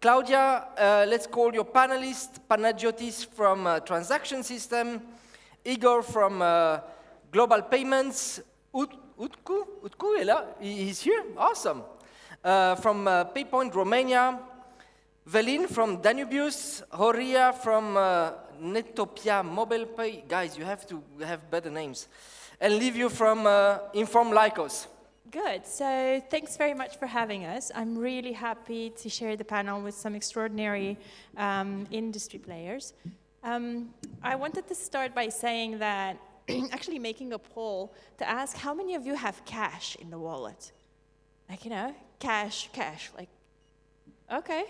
Claudia, let's call your panelist, Panagiotis from Transaction System, Igor from Global Payments, Utku, he's here, awesome. From Paypoint, Romania, Velin from Danubius, Horia from Netopia, Mobilpay. Guys, you have to have better names. And Liviu from Inform Lykos. Good. So thanks very much for having us. I'm really happy to share the panel with some extraordinary industry players. I wanted to start by saying that actually making a poll to ask how many of you have cash in the wallet? Like, you know, cash, like, okay.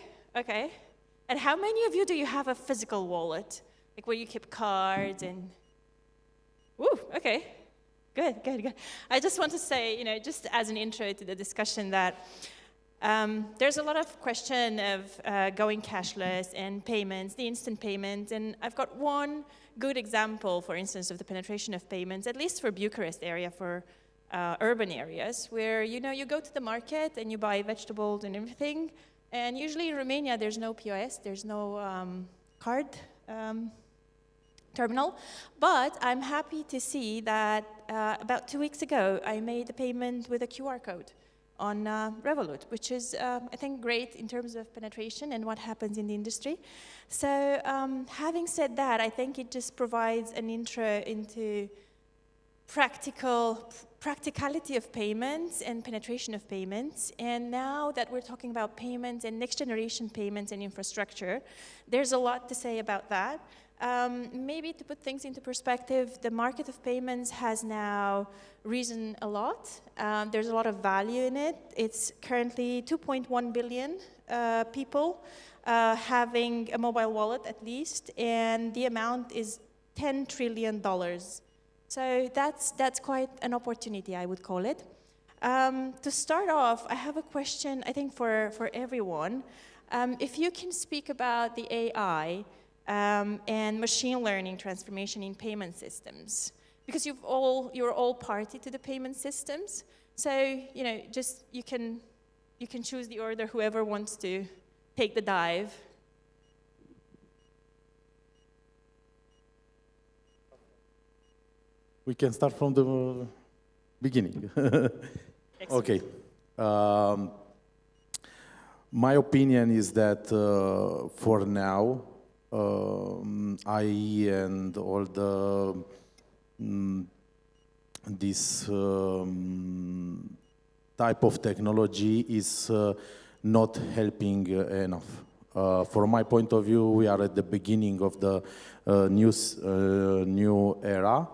And how many of you do you have a physical wallet? Like where you keep cards and, woo, okay. Good. I just want to say, you know, just as an intro to the discussion that there's a lot of question of going cashless and payments, the instant payments, and I've got one good example, for instance, of the penetration of payments, at least for Bucharest area, for urban areas, where, you know, you go to the market and you buy vegetables and everything, and usually in Romania there's no POS, there's no card terminal, but I'm happy to see that about 2 weeks ago I made a payment with a QR code on Revolut, which is, I think, great in terms of penetration and what happens in the industry. So having said that, I think it just provides an intro into practicality of payments and penetration of payments. And now that we're talking about payments and next generation payments and infrastructure, there's a lot to say about that. Maybe to put things into perspective, the market of payments has now risen a lot. There's a lot of value in it. It's currently 2.1 billion people having a mobile wallet at least, and the amount is $10 trillion. So that's quite an opportunity, I would call it. To start off, I have a question, I think, for everyone. If you can speak about the AI and machine learning transformation in payment systems, because you're all party to the payment systems. So, you know, just you can choose the order, whoever wants to take the dive. We can start from the beginning. Okay. My opinion is that for now, AI and all the this type of technology is not helping enough. From my point of view, we are at the beginning of the new era,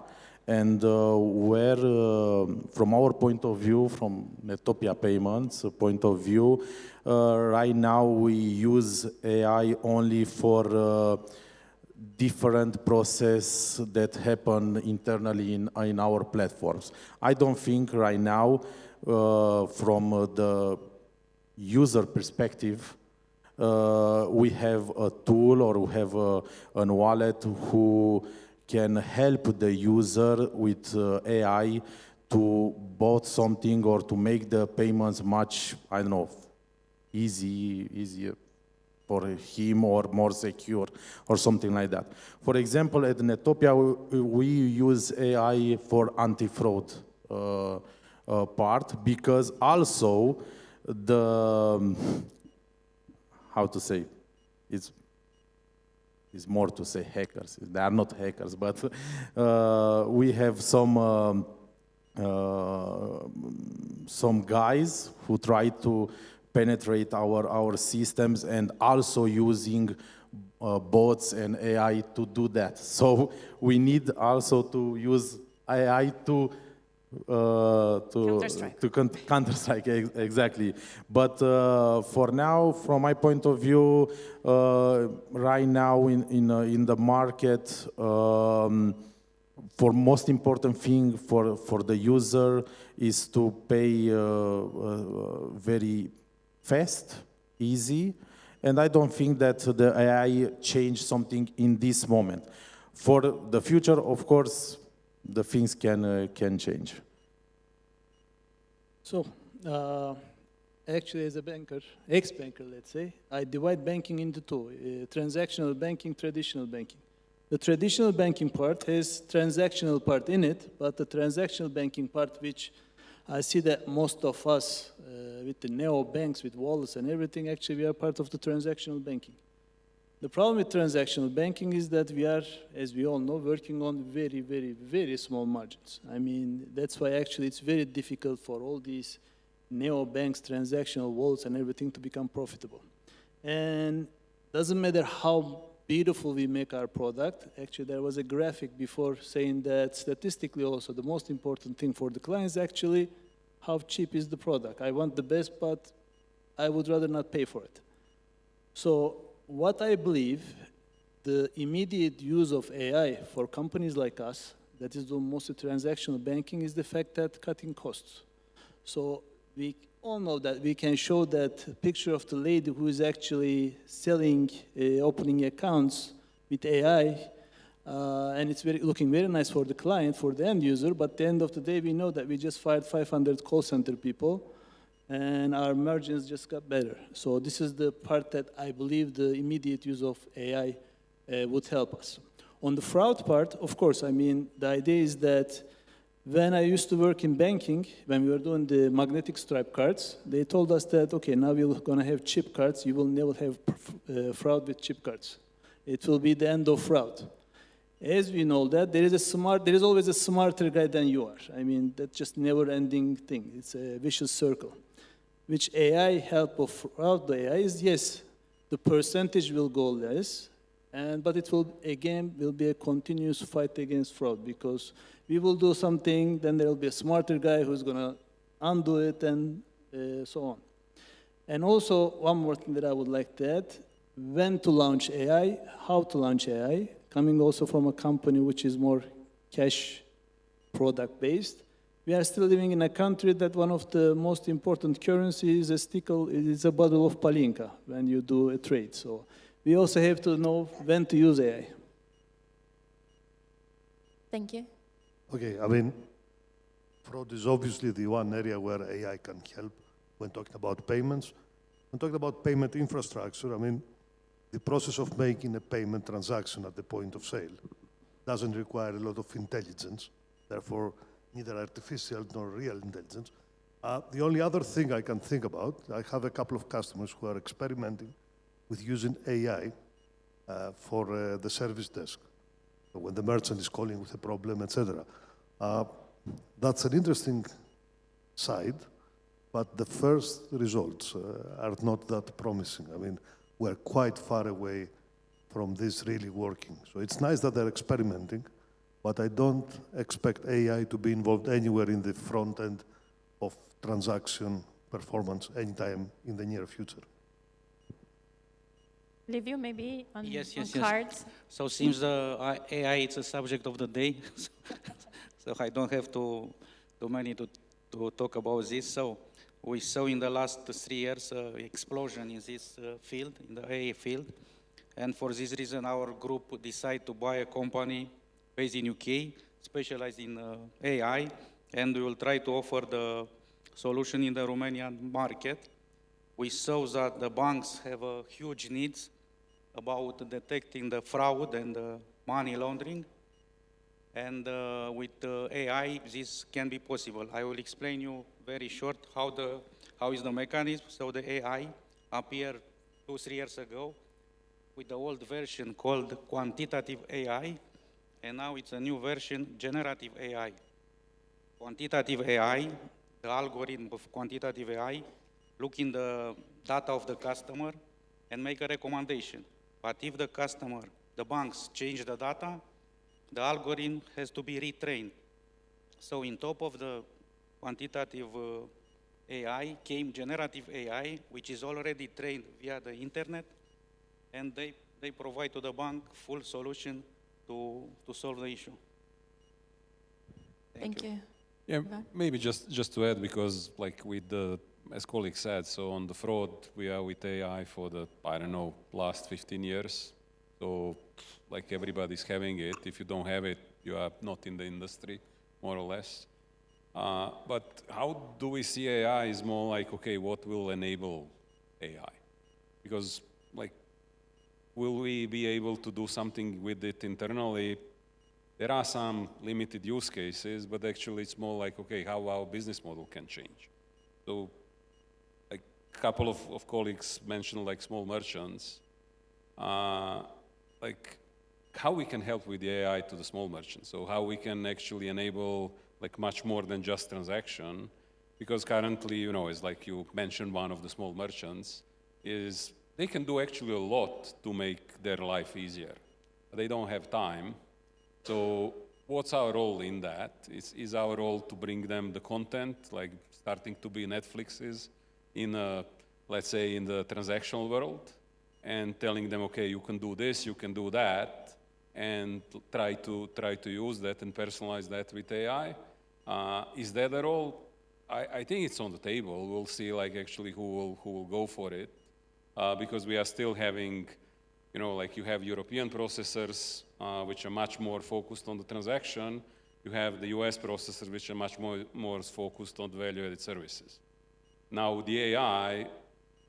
and where, from our point of view, from Netopia Payments point of view, right now we use AI only for different process that happen internally in our platforms. I don't think right now, from the user perspective, we have a tool or we have a wallet who can help the user with AI to bought something or to make the payments much, I don't know, easier for him or more secure or something like that. For example, at Netopia, we use AI for anti-fraud part, because also the, how to say, it's more to say hackers. They are not hackers, but we have some guys who try to penetrate our systems and also using bots and AI to do that. So we need also to use AI to Counter-Strike, exactly. But for now, from my point of view, right now in the market, for most important thing for the user is to pay very fast, easy, and I don't think that the AI changed something in this moment. For the future, of course, the things can change. So, Actually, as a banker, ex-banker, let's say, I divide banking into two, transactional banking, traditional banking. The traditional banking part has transactional part in it, but the transactional banking part, which I see that most of us, with the neo-banks, with wallets and everything, actually we are part of the transactional banking. The problem with transactional banking is that we are, as we all know, working on very, very, very small margins. I mean, that's why actually it's very difficult for all these neo-banks, transactional wallets and everything to become profitable. And doesn't matter how beautiful we make our product. Actually, there was a graphic before saying that statistically also the most important thing for the client is actually how cheap is the product. I want the best, but I would rather not pay for it. So what I believe, the immediate use of AI for companies like us, that is doing mostly transactional banking, is the fact that cutting costs. So we all know that we can show that picture of the lady who is actually selling, opening accounts with AI, and it's looking very nice for the client, for the end user, but at the end of the day, we know that we just fired 500 call center people, and our margins just got better. So this is the part that I believe the immediate use of AI would help us. On the fraud part, of course, I mean, the idea is that when I used to work in banking, when we were doing the magnetic stripe cards, they told us that, okay, now we're going to have chip cards. You will never have fraud with chip cards. It will be the end of fraud. As we know that, there is always a smarter guy than you are. I mean, that's just never-ending thing. It's a vicious circle. Which AI help of fraud, the AI is, yes, the percentage will go less, but it will, again, be a continuous fight against fraud, because we will do something, then there will be a smarter guy who's going to undo it, and so on. And also, one more thing that I would like to add, when to launch AI, how to launch AI, coming also from a company which is more cash product-based. We are still living in a country that one of the most important currencies is a bottle of palinka when you do a trade. So we also have to know when to use AI. Thank you. Okay, I mean, fraud is obviously the one area where AI can help when talking about payments. When talking about payment infrastructure, I mean, the process of making a payment transaction at the point of sale doesn't require a lot of intelligence, therefore neither artificial nor real intelligence. The only other thing I can think about, I have a couple of customers who are experimenting with using AI for the service desk. So when the merchant is calling with a problem, etc. That's an interesting side, but the first results are not that promising. I mean, we're quite far away from this really working. So it's nice that they're experimenting, but I don't expect AI to be involved anywhere in the front end of transaction performance anytime in the near future. Liviu, maybe on cards? Yes. So seems the AI is a subject of the day, so I don't have too many to talk about this. So we saw in the last 3 years explosion in this field, in the AI field, and for this reason our group decided to buy a company based in UK, specialized in AI, and we will try to offer the solution in the Romanian market. We saw that the banks have huge needs about detecting the fraud and money laundering, and with AI this can be possible. I will explain you very short how is the mechanism. So the AI appeared 2-3 years ago with the old version called quantitative AI, and now it's a new version, generative AI. Quantitative AI, the algorithm of quantitative AI, look in the data of the customer and make a recommendation. But if the banks change the data, the algorithm has to be retrained. So in top of the quantitative AI came generative AI, which is already trained via the internet, and they provide to the bank full solution to solve the issue. Thank you. Yeah, maybe just to add, because like with the, as colleague said, so on the fraud, we are with AI for the, I don't know, last 15 years. So like everybody's having it. If you don't have it, you are not in the industry, more or less. But how do we see AI is more like, okay, what will enable AI? Because like, will we be able to do something with it internally? There are some limited use cases, but actually it's more like, okay, how our business model can change. So a couple of colleagues mentioned like small merchants, like how we can help with the AI to the small merchants. So how we can actually enable like much more than just transaction, because currently, you know, it's like you mentioned one of the small merchants, is they can do actually a lot to make their life easier. But they don't have time. So what's our role in that? Is our role to bring them the content, like starting to be Netflixes in, let's say, in the transactional world, and telling them, okay, you can do this, you can do that, and try to use that and personalize that with AI. Is that a role? I think it's on the table. We'll see, like, actually who will go for it, because we are still having, you know, like you have European processors which are much more focused on the transaction. You have the US processors which are much more focused on the value-added services. Now, the AI,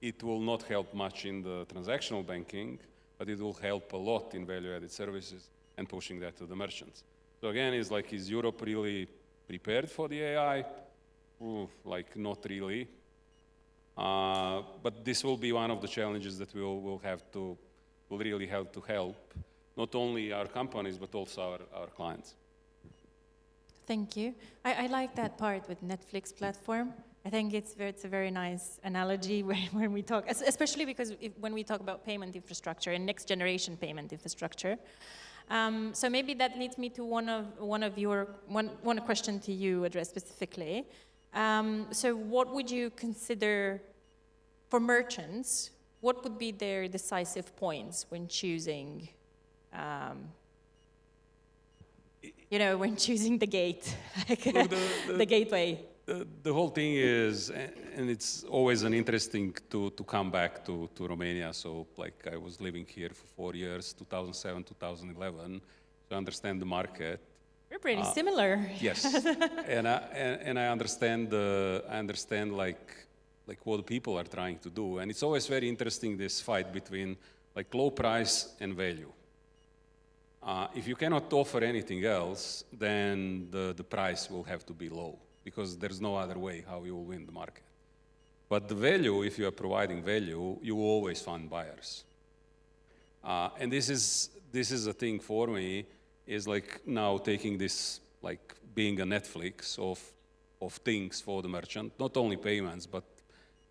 it will not help much in the transactional banking, but it will help a lot in value-added services and pushing that to the merchants. So again, it's like, is Europe really prepared for the AI? Like, not really. But this will be one of the challenges that will really have to help not only our companies, but also our clients. Thank you. I like that part with Netflix platform. I think it's a very nice analogy when we talk, especially because when we talk about payment infrastructure and next generation payment infrastructure. So maybe that leads me to one question to you addressed specifically. So what would you consider for merchants? What would be their decisive points when choosing? You know, when choosing the gate, like the gateway. The whole thing is, and it's always an interesting to come back to Romania. So like I was living here for 4 years, 2007, 2011, to understand the market. We're pretty similar. Yes, and I understand like what the people are trying to do, and it's always very interesting, this fight between like low price and value. If you cannot offer anything else, then the price will have to be low, because there's no other way how you will win the market. But the value, if you are providing value, you will always find buyers. And this is a thing for me, is like now taking this, like being a Netflix of things for the merchant, not only payments, but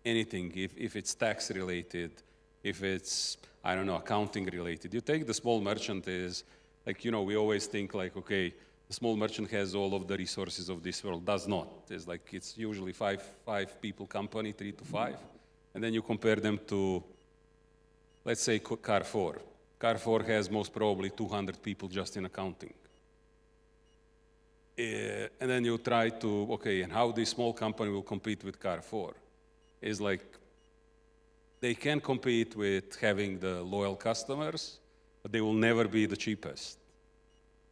anything, if it's tax related, if it's, I don't know, accounting related. You take the small merchant is, like, you know, we always think like, okay, the small merchant has all of the resources of this world. Does not. It's like, it's usually five people company, 3 to 5. And then you compare them to, let's say, Carrefour. Carrefour has most probably 200 people just in accounting. And then you try to, okay, and how this small company will compete with Carrefour? Is like, they can compete with having the loyal customers, but they will never be the cheapest.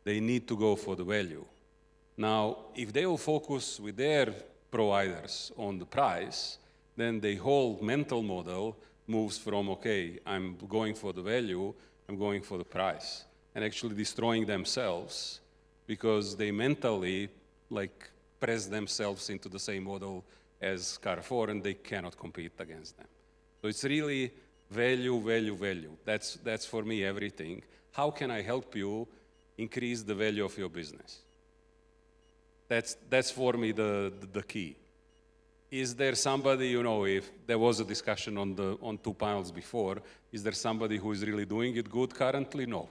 They need to go for the value. Now, if they will focus with their providers on the price, then the whole mental model moves from, okay, I'm going for the value, I'm going for the price, and actually destroying themselves because they mentally like press themselves into the same model as Carrefour, and they cannot compete against them. So it's really value, value, value. That's for me everything. How can I help you increase the value of your business? That's for me the key. Is there somebody, you know, if there was a discussion on 2 panels before, is there somebody who is really doing it good currently? No.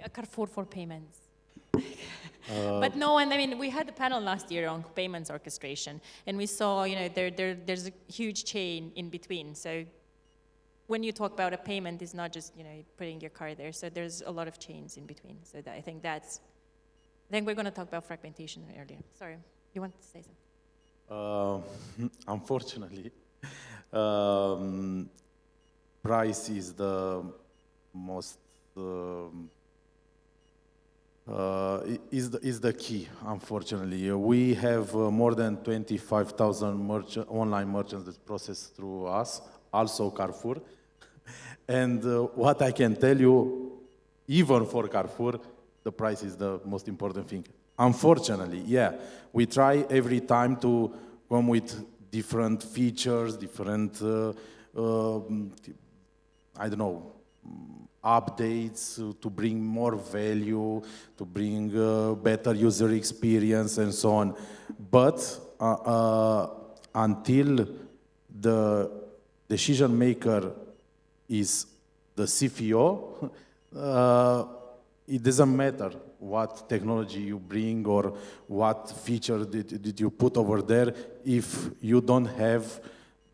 A Carrefour for payments. But no, and I mean, we had a panel last year on payments orchestration, and we saw, you know, there's a huge chain in between. So when you talk about a payment, it's not just, you know, putting your card there. So there's a lot of chains in between. So I think we're going to talk about fragmentation earlier. Sorry, you want to say something? Unfortunately, price is the most is the key, unfortunately. We have more than 25,000 online merchants that process through us, also Carrefour. And what I can tell you, even for Carrefour, the price is the most important thing. Unfortunately, yeah, we try every time to come with different features, different, I don't know, updates to bring more value, to bring better user experience and so on. But until the decision maker is the CFO, it doesn't matter what technology you bring or what feature did you put over there if you don't have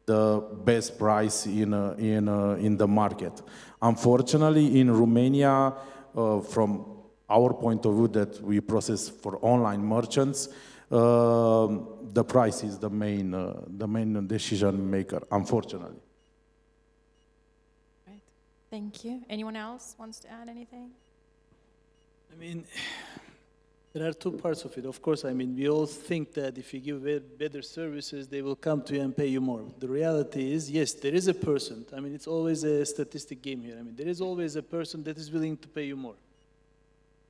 the best price in the market. Unfortunately, in Romania, from our point of view that we process for online merchants, the price is the main decision maker, unfortunately. Right. Thank you. Anyone else wants to add anything? I mean, there are two parts of it. Of course, I mean, we all think that if you give better services, they will come to you and pay you more. The reality is, yes, there is a person. I mean, it's always a statistic game here. I mean, there is always a person that is willing to pay you more.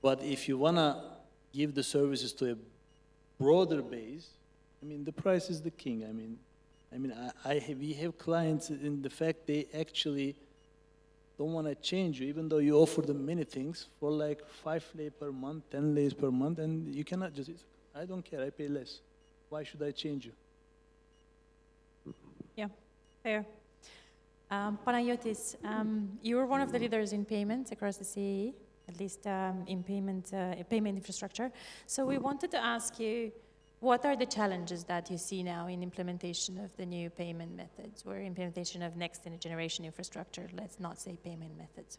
But if you want to give the services to a broader base, I mean, the price is the king. I mean, we have clients in the fact they actually don't want to change you, even though you offer them many things for like 5 lei per month, 10 lei per month, and you cannot just, I don't care, I pay less. Why should I change you? Yeah, fair. Panagiotis, you're one of the leaders in payments across the CAE, at least in payment infrastructure. So we wanted to ask you, what are the challenges that you see now in implementation of the new payment methods or implementation of next generation infrastructure? Let's not say payment methods.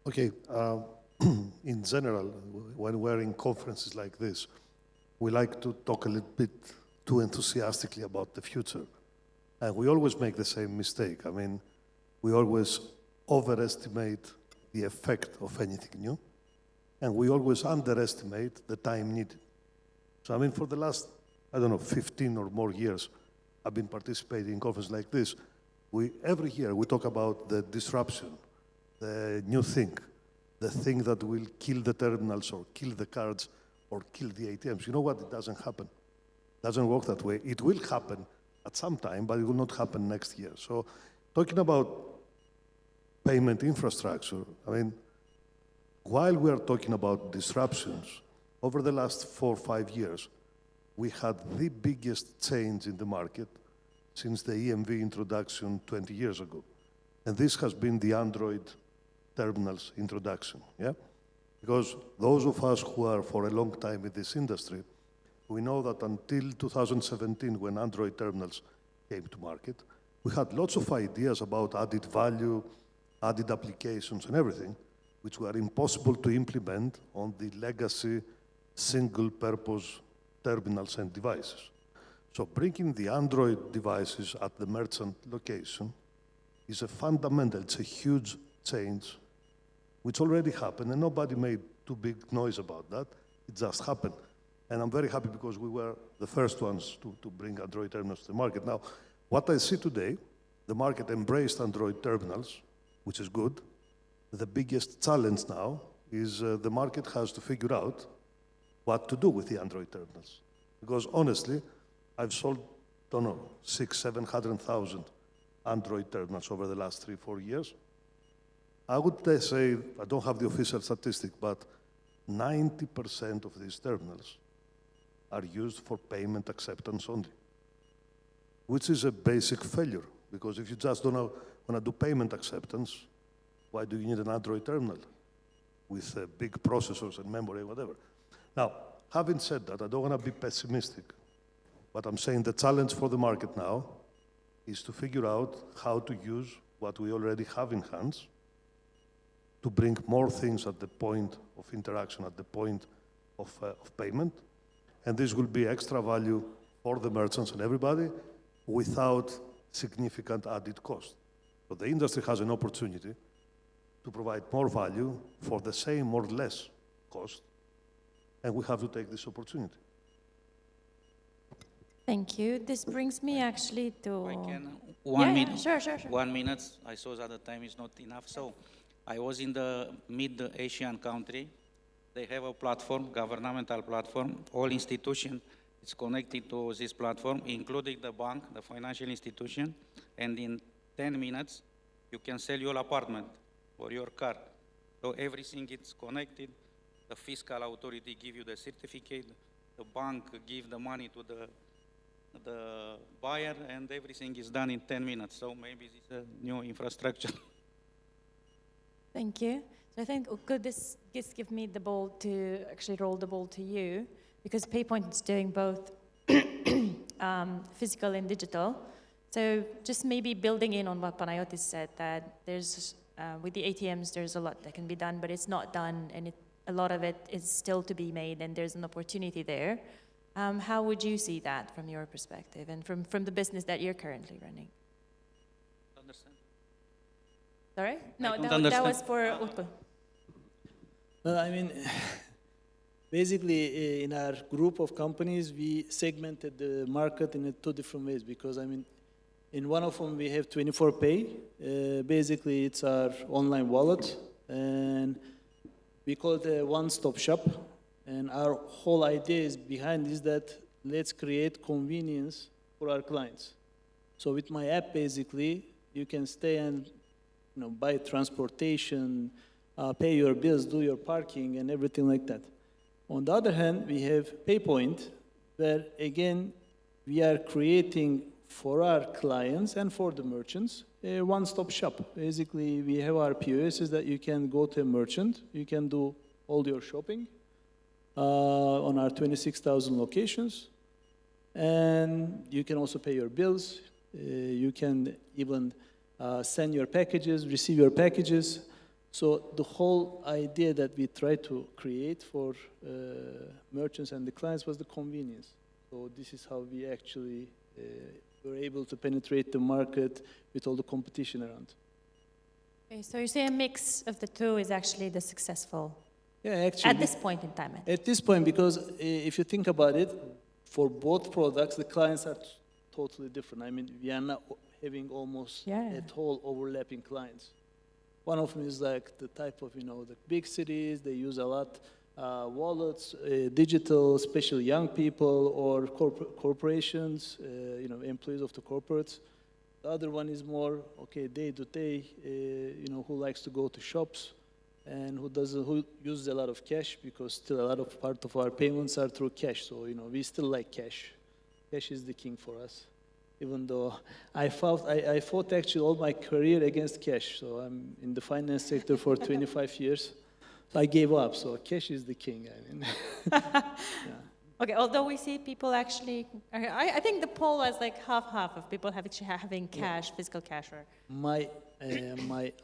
Okay, in general, when we're in conferences like this, we like to talk a little bit too enthusiastically about the future. And we always make the same mistake. I mean, we always overestimate the effect of anything new, and we always underestimate the time needed. So, I mean, for the last, I don't know, 15 or more years, I've been participating in conferences like this. Every year we talk about the disruption, the new thing, the thing that will kill the terminals or kill the cards or kill the ATMs. You know what? It doesn't happen. It doesn't work that way. It will happen at some time, but it will not happen next year. So, talking about payment infrastructure, I mean, while we are talking about disruptions, over the last 4 or 5 years, we had the biggest change in the market since the EMV introduction 20 years ago. And this has been the Android terminals introduction, yeah? Because those of us who are for a long time in this industry, we know that until 2017, when Android terminals came to market, we had lots of ideas about added value, added applications and everything, which were impossible to implement on the legacy single-purpose terminals and devices. So bringing the Android devices at the merchant location is a fundamental, it's a huge change, which already happened, and nobody made too big noise about that. It just happened. And I'm very happy because we were the first ones to bring Android terminals to the market. Now, what I see today, the market embraced Android terminals, which is good. The biggest challenge now is the market has to figure out what to do with the Android terminals. Because honestly, I've sold, don't know, 600,000-700,000 Android terminals over the last 3-4 years. I would say, I don't have the official statistic, but 90% of these terminals are used for payment acceptance only, which is a basic failure, because if you just don't want to do payment acceptance, why do you need an Android terminal with big processors and memory and whatever? Now, having said that, I don't want to be pessimistic, but I'm saying the challenge for the market now is to figure out how to use what we already have in hands to bring more things at the point of interaction, at the point of payment. And this will be extra value for the merchants and everybody without significant added cost. So the industry has an opportunity to provide more value for the same or less cost and we have to take this opportunity. Thank you. This brings me actually to... I can, Yeah, minute. sure. 1 minute, I saw that the time is not enough. So I was in the mid-Asian country. They have a platform, governmental platform. All institution is connected to this platform, including the bank, the financial institution. And in 10 minutes, you can sell your apartment or your car. So everything is connected. The fiscal authority give you the certificate. The bank give the money to the buyer, and everything is done in 10 minutes. So maybe this is a new infrastructure. Thank you. So I think, could this give me the ball to actually roll the ball to you, because Paypoint is doing both physical and digital. So just maybe building in on what Panagiotis said, that there's, with the ATMs, there's a lot that can be done, but it's not done, and a lot of it is still to be made, and there's an opportunity there. How would you see that from your perspective and from the business that you're currently running? Understand? Sorry? No, don't that understand. was for Utku. Well, I mean, basically, in our group of companies, we segmented the market in 2 different ways, because, I mean, in one of them, we have 24Pay. Basically, it's our online wallet, and we call it a one-stop shop. And our whole idea is behind is that let's create convenience for our clients. So with my app, basically, you can stay and buy transportation, pay your bills, do your parking, and everything like that. On the other hand, we have Paypoint, where again we are creating for our clients and for the merchants a one-stop shop. Basically, we have our POSs that you can go to a merchant, you can do all your shopping on our 26,000 locations, and you can also pay your bills. You can even send your packages, receive your packages. So the whole idea that we tried to create for merchants and the clients was the convenience. So this is how we actually were able to penetrate the market with all the competition around. Okay, so you say a mix of the two is actually the successful. Yeah, actually. At this point in time. At this point, because if you think about it, for both products, the clients are totally different. I mean, we are not having almost at all overlapping clients. One of them is like the type of, the big cities, they use a lot wallets, digital, especially young people or corporations, employees of the corporates. The other one is more, day to day, who likes to go to shops, and who uses a lot of cash, because still a lot of part of our payments are through cash. So, we still like cash. Cash is the king for us. Even though I fought actually all my career against cash. So I'm in the finance sector for 25 years. So I gave up. So cash is the king. I mean, yeah. Okay, although we see people actually, I think the poll was like half of people having cash, physical cash. Or my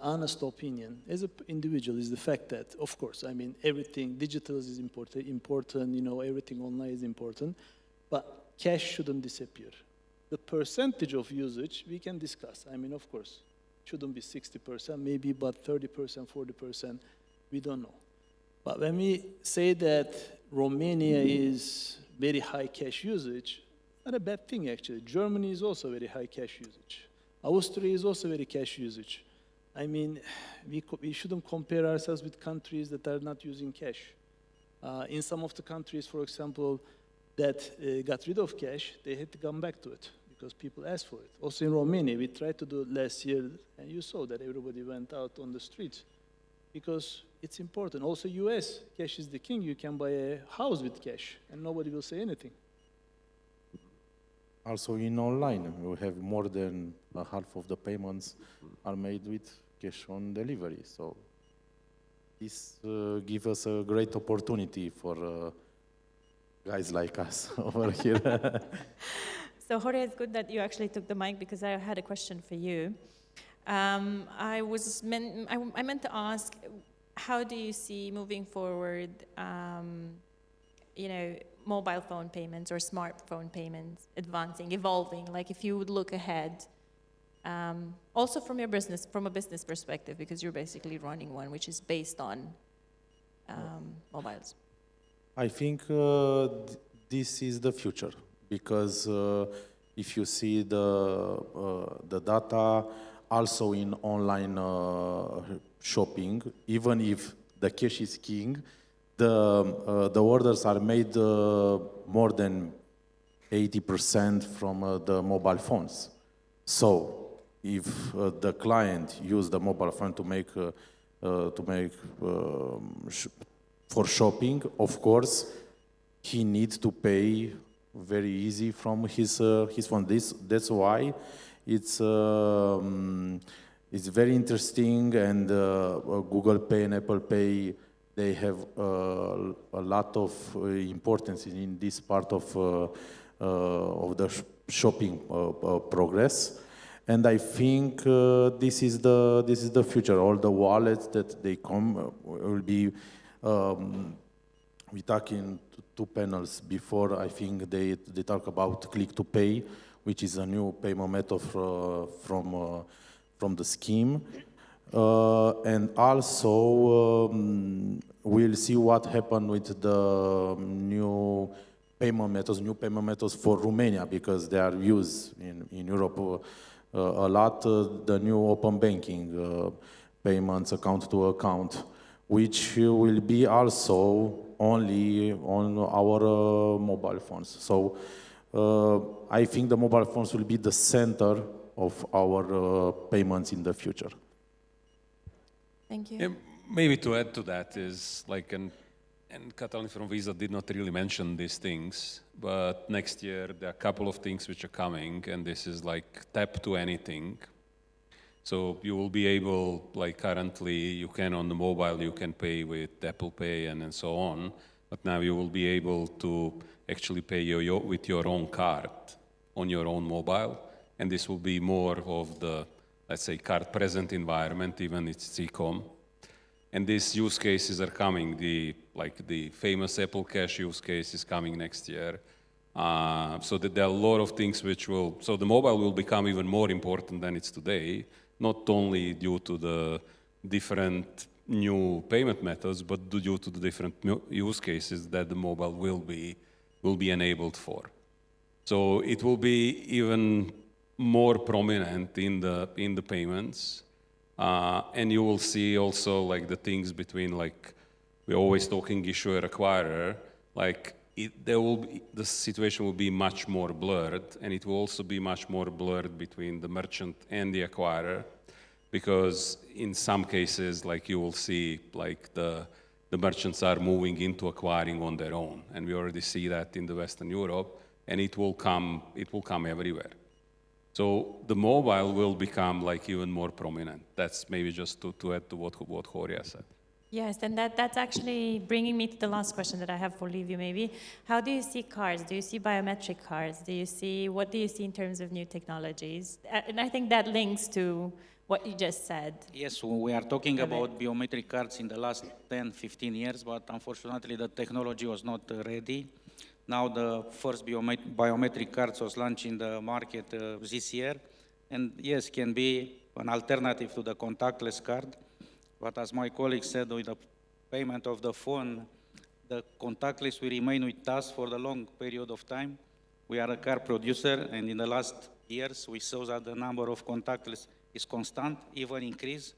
honest opinion as an individual is the fact that, of course, I mean, everything digital is important, everything online is important, but cash shouldn't disappear. The percentage of usage we can discuss. I mean, of course, shouldn't be 60%, maybe, but 30%, 40%, we don't know. But when we say that Romania is very high cash usage, not a bad thing, actually. Germany is also very high cash usage. Austria is also very cash usage. I mean, we shouldn't compare ourselves with countries that are not using cash. In some of the countries, for example, that got rid of cash, they had to come back to it because people asked for it. Also in Romania, we tried to do it last year, and you saw that everybody went out on the streets because it's important. Also US, cash is the king. You can buy a house with cash, and nobody will say anything. Also in online, we have more than half of the payments are made with cash on delivery. So this gives us a great opportunity for guys like us over here. So Horia, it's good that you actually took the mic because I had a question for you. I meant to ask, how do you see moving forward, mobile phone payments or smartphone payments advancing, evolving? Like if you would look ahead, also from a business perspective, because you're basically running one which is based on mobiles. I think this is the future because if you see the data also in online shopping, even if the cash is king, the orders are made more than 80% from the mobile phones. So if the client use the mobile phone to make for shopping, of course, he needs to pay very easy from his phone. That's why it's very interesting, and Google Pay and Apple Pay, they have a lot of importance in this part of the shopping progress. And I think this is the future. All the wallets that they come will be. We talked in two panels before. I think they talk about click to pay, which is a new payment method from the scheme. And also we'll see what happened with the new payment methods for Romania, because they are used in Europe a lot, the new open banking payments account to account, which will be also only on our mobile phones. So I think the mobile phones will be the center of our payments in the future. Thank you. Yeah, maybe to add to that is like, and Catalin from Visa did not really mention these things, but next year there are a couple of things which are coming, and this is like tap to anything. So you will be able, like currently you can on the mobile, you can pay with Apple Pay and so on, but now you will be able to actually pay with your own card on your own mobile, and this will be more of the, let's say, card-present environment, even it's e-com. And these use cases are coming. Like the famous Apple Cash use case is coming next year. So that there are a lot of things which will, so the mobile will become even more important than it's today, not only due to the different new payment methods, but due to the different use cases that the mobile will be enabled for. So it will be even more prominent in the payments, and you will see also like the things between, like we're always talking issuer acquirer, like the situation will be much more blurred, and it will also be much more blurred between the merchant and the acquirer, because in some cases, like you will see, like the merchants are moving into acquiring on their own, and we already see that in the Western Europe, and it will come everywhere. So the mobile will become like even more prominent. That's maybe just to add to what Horia said. Yes, and that's actually bringing me to the last question that I have for Liviu maybe. How do you see cards? Do you see biometric cards? What do you see in terms of new technologies? And I think that links to what you just said. Yes, we are talking about biometric cards in the last 10, 15 years, but unfortunately the technology was not ready. Now the first biometric cards was launched in the market this year, and yes, can be an alternative to the contactless card. But as my colleague said, with the payment of the phone, the contactless will remain with us for the long period of time. We are a car producer, and in the last years, we saw that the number of contactless is constant, even increase.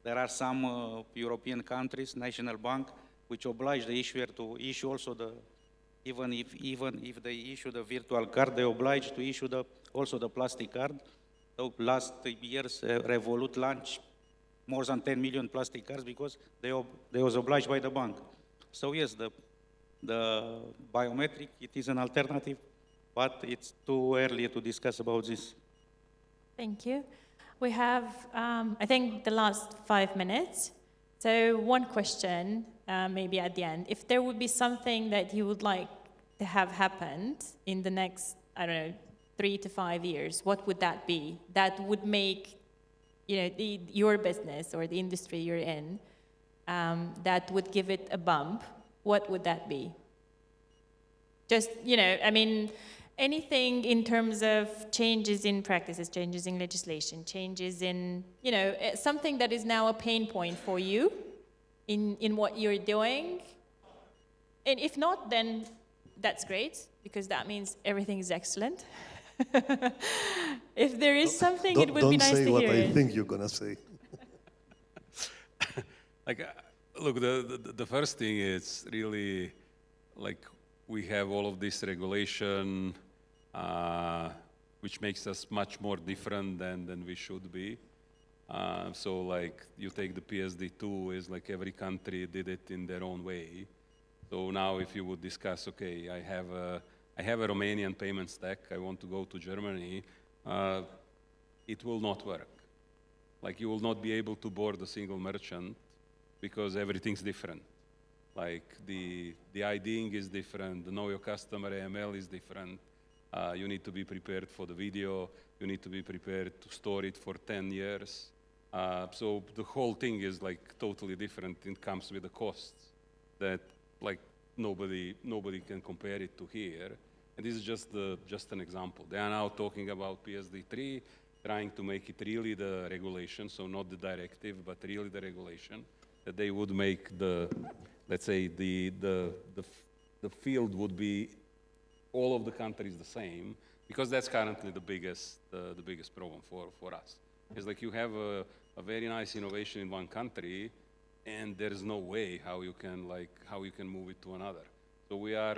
There are some European countries, national bank, which oblige the issuer to issue also even if they issue the virtual card, they oblige to issue also the plastic card. So last years, Revolut launched more than 10 million plastic cards because they was obliged by the bank. So yes, the biometric, it is an alternative, but it's too early to discuss about this. Thank you. We have, I think, the last 5 minutes. So one question, maybe at the end. If there would be something that you would like to have happened in the next, I don't know, 3 to 5 years, what would that be? That would make, your business or the industry you're in, that would give it a bump. What would that be? Just, anything in terms of changes in practices, changes in legislation, changes in, something that is now a pain point for you in what you're doing. And if not, then that's great, because that means everything is excellent. If there is something, it would be nice to hear it. Don't say what I think you're going to say. Like, look, the first thing is really, like, we have all of this regulation, which makes us much more different than we should be. So, like, you take the PSD2, is like every country did it in their own way. So now if you would discuss, okay, I have a Romanian payment stack, I want to go to Germany, it will not work. Like, you will not be able to board a single merchant because everything's different. Like, the IDing is different, the know your customer AML is different. You need to be prepared for the video, you need to be prepared to store it for 10 years. So the whole thing is like totally different. It comes with the costs that like nobody can compare it to here. And this is just an example. They are now talking about PSD3, trying to make it really the regulation, so not the directive, but really the regulation, that they would make the, let's say, the field would be all of the countries the same, because that's currently the biggest problem for us. It's like you have a very nice innovation in one country, and there's no way how you can move it to another. So we are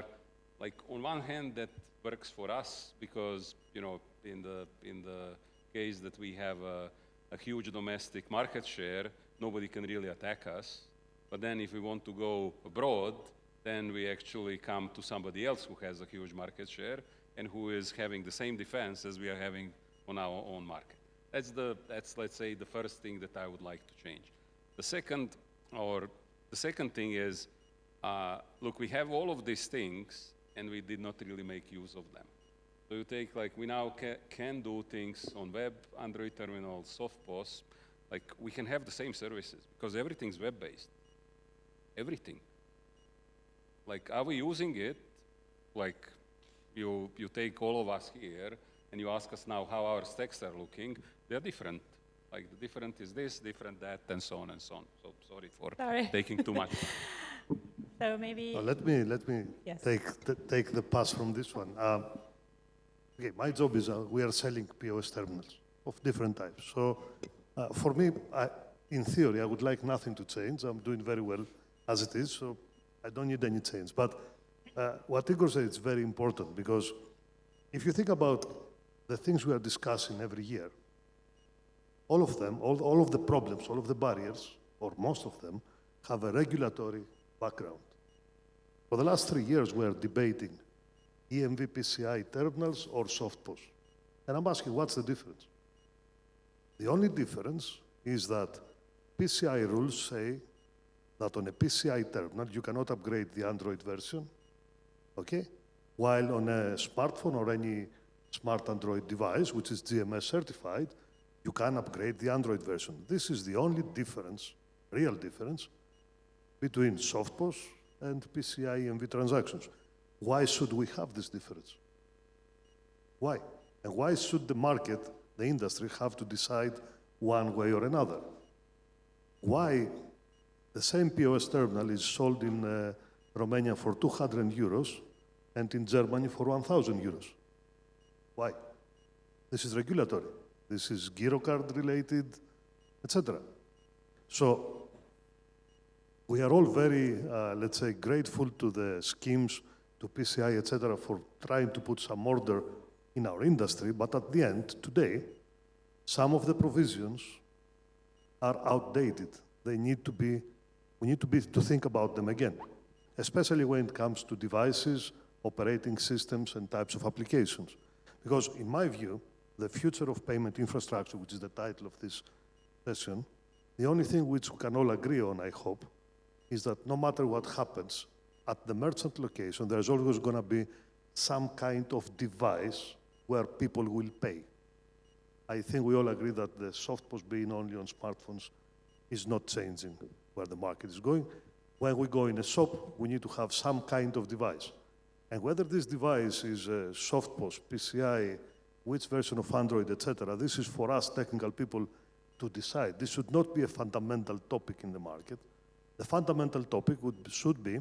like, on one hand, that works for us because, you know, in the case that we have a huge domestic market share, nobody can really attack us. But then if we want to go abroad, then we actually come to somebody else who has a huge market share and who is having the same defense as we are having on our own market. That's let's say, the first thing that I would like to change. The second thing is, look, we have all of these things, and we did not really make use of them. So you take, like, we now can do things on web, Android terminal, SoftPOS. Like, we can have the same services because everything's web-based. Everything. Like, are we using it? Like, you take all of us here, and you ask us now how our stacks are looking. They're different. Like, the different is this, different that, and so on and so on. So sorry for taking too much time. So maybe... Let me Yes. take the pass from this one. Okay, my job is we are selling POS terminals of different types. So for me, in theory, I would like nothing to change. I'm doing very well as it is, so I don't need any change. But what Igor said is very important, because if you think about the things we are discussing every year, all of them, all of the problems, all of the barriers, or most of them, have a regulatory background. For the last 3 years, we are debating EMV PCI terminals or SoftPOS. And I'm asking, what's the difference? The only difference is that PCI rules say that on a PCI terminal, you cannot upgrade the Android version, okay? While on a smartphone or any smart Android device, which is GMS certified, you can upgrade the Android version. This is the only difference, real difference, between SoftPOS and PCI EMV transactions. Why should we have this difference? Why? And why should the market, the industry, have to decide one way or another? Why the same POS terminal is sold in Romania for 200 euros and in Germany for 1,000 euros? Why? This is regulatory. This is Girocard related, etc. So we are all very, let's say, grateful to the schemes, to PCI, etc., for trying to put some order in our industry. But at the end, today, some of the provisions are outdated. They need to be, we need to think about them again, especially when it comes to devices, operating systems, and types of applications. Because in my view, the future of payment infrastructure, which is the title of this session, the only thing which we can all agree on, I hope, is that no matter what happens, at the merchant location, there's always going to be some kind of device where people will pay. I think we all agree that the SoftPOS being only on smartphones is not changing where the market is going. When we go in a shop, we need to have some kind of device. And whether this device is SoftPOS, PCI, which version of Android, etc., this is for us technical people to decide. This should not be a fundamental topic in the market. The fundamental topic should be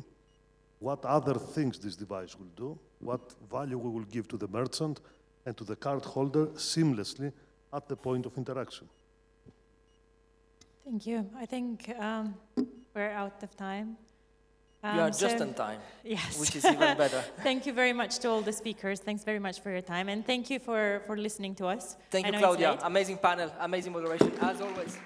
what other things this device will do, what value we will give to the merchant and to the card holder seamlessly at the point of interaction. Thank you. I think we're out of time. You are just on time, yes. which is even better. Thank you very much to all the speakers. Thanks very much for your time. And thank you for listening to us. Thank I you, know it's Claudia. late. Amazing panel, amazing moderation, as always.